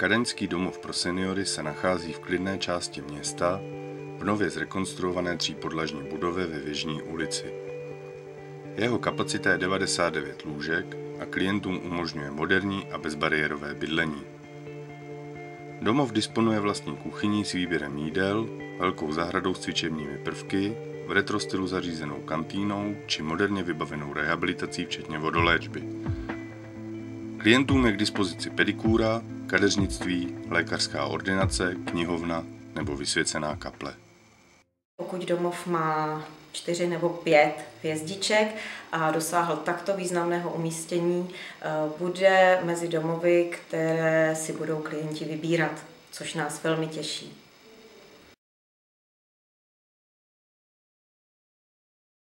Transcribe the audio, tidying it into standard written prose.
Kadaňský domov pro seniory se nachází v klidné části města v nově zrekonstruované třípodlažní budově ve Věžní ulici. Jeho kapacita je 99 lůžek a klientům umožňuje moderní a bezbariérové bydlení. Domov disponuje vlastní kuchyní s výběrem jídel, velkou zahradou s cvičebními prvky, v retro stylu zařízenou kantýnou či moderně vybavenou rehabilitací včetně vodoléčby. Klientům je k dispozici pedikúra, kadeřnictví, lékařská ordinace, knihovna nebo vysvěcená kaple. Pokud domov má 4 nebo 5 hvězdiček a dosáhl takto významného umístění, bude mezi domovy, které si budou klienti vybírat, což nás velmi těší.